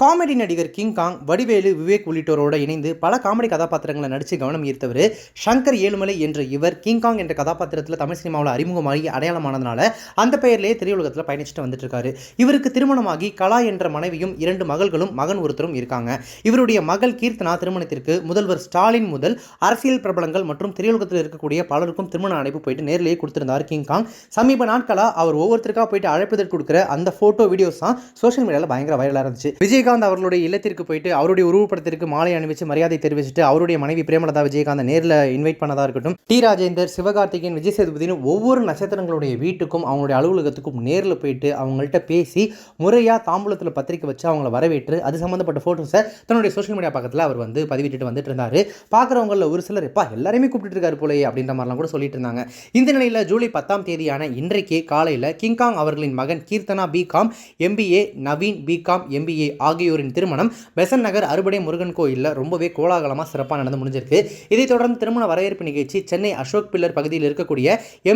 Comedy நடிகர் king காங், வடிவேலு, விவேக் உள்ளிட்டோரோடு இணைந்து பல காமெடி கதாபாத்திரங்களை நடித்து கவனம் ஈர்த்தவர் சங்கர் ஏழுமலை என்ற இவர் கிங் காங் என்ற கதாபாத்திரத்தில் தமிழ் சினிமாவில் அறிமுகமாகி அடையாளமானதுனால அந்த பெயரிலே திரையுலகத்தில் பயணிச்சுட்டு வந்துட்டு இருக்காரு. இவருக்கு திருமணமாகி கலா என்ற மனைவியும் 2 மகள்களும் மகன் ஒருத்தரும் இருக்காங்க. இவருடைய மகள் கீர்த்தனா திருமணத்திற்கு முதல்வர் ஸ்டாலின் முதல் அரசியல் பிரபலங்கள் மற்றும் திரையுலகத்தில் இருக்கக்கூடிய பலருக்கும் திருமண அழைப்பு போயிட்டு நேரிலேயே கொடுத்திருந்தார் கிங் காங். சமீப நாட்களாக அவர் ஒவ்வொருத்தருக்காக போயிட்டு அழைப்பதற்கு கொடுக்குற அந்த போட்டோ வீடியோஸ் தான் சோஷியல் மீடியாவில் பயங்கர வைரலாக இருந்துச்சு. விஜயகாந்த் அவர்களுடைய இல்லத்திற்கு போயிட்டு அவருடைய உருவப்படத்திற்கு மாலை அணிவிச்சு மரியாதை தெரிவிச்சுட்டு அவருடைய மனைவி பிரேமலதா விஜயகாந்த் நேரில் இன்வைட் பண்ணதா இருக்கட்டும், டி ராஜேந்தர், சிவகார்த்திகேயன், விஜய் சேதுபதினு ஒவ்வொரு நட்சத்திரங்களுடைய வீட்டுக்கும் அவங்களுடைய அலுவலகத்துக்கும் நேரில் போயிட்டு அவங்கள்ட்ட பேசி முறையாக தாம்பூலத்தில் பத்திரிக்கை வச்சு அவங்கள வரவேற்று அது சம்மந்தப்பட்ட ஃபோட்டோஸை தன்னுடைய சோஷியல் மீடியா பக்கத்தில் அவர் பதிவிட்டு வந்துட்டு இருந்தார். பார்க்குறவங்களில் ஒரு சிலர் எல்லாரையுமே கூப்பிட்டு இருக்காரு போலே அப்படின்ற மாதிரிலாம் கூட சொல்லிட்டு இருந்தாங்க. இந்த நிலையில் ஜூலை 10ஆம் தேதியான இன்றைக்கு காலையில் கிங்காங் அவர்களின் மகன் Keerthana B Com MBA, Naveen B Com MBA ஆகியோரின் திருமணம் பெசன்ட் நகர் அறுபடை முருகன் கோயிலில் ரொம்பவே கோலாகலமாக சிறப்பாக நடந்து முடிஞ்சிருக்கு. இதைத் தொடர்ந்து திருமண வரவேற்பு நிகழ்ச்சி சென்னை அசோக் பில்லர் பகுதியில் இருக்கக்கூடிய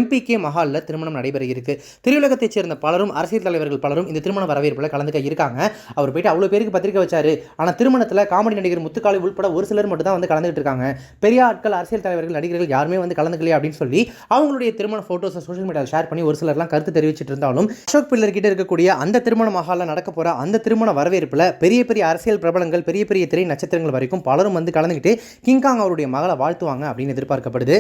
MPK மஹாலில் திருமணம் நடைபெற இருக்கு. திரையுலகத்தைச் சேர்ந்த பலரும் அரசியல் தலைவர்கள் பலரும் இந்த திருமண வரவேற்பில் கலந்துக்க இருக்காங்க. அவர் போயிட்டு அவ்வளோ பேருக்கு பத்திரிக்கை வச்சாரு. ஆனால் திருமணத்தில் காமெடி நடிகர் முத்துக்காளி உள்பட ஒரு சிலர் மட்டும் தான் கலந்துட்டு இருக்காங்க. பெரிய ஆட்கள், அரசியல் தலைவர்கள், நடிகர்கள் யாருமே கலந்துக்கலையா அப்படின்னு சொல்லி அவங்களுடைய திருமண போட்டோஸை சோஷியல் மீடியாவில் ஷேர் பண்ணி ஒரு சிலர்லாம் கருத்து தெரிவிச்சிட்டு இருந்தாலும் அசோக் பில்லர் கிட்ட இருக்கக்கூடிய அந்த திருமண மஹாலில் நடக்க போற அந்த திருமண வரவேற்பில் பெரிய பெரிய அரசியல் பிரபலங்கள், பெரிய பெரிய திரை நட்சத்திரங்கள் வரைக்கும் பலரும் கலந்துக்கிட்டு கிங்காங் அவருடைய மகளை வாழ்த்துவாங்க அப்படின்னு எதிர்பார்க்கப்படுது.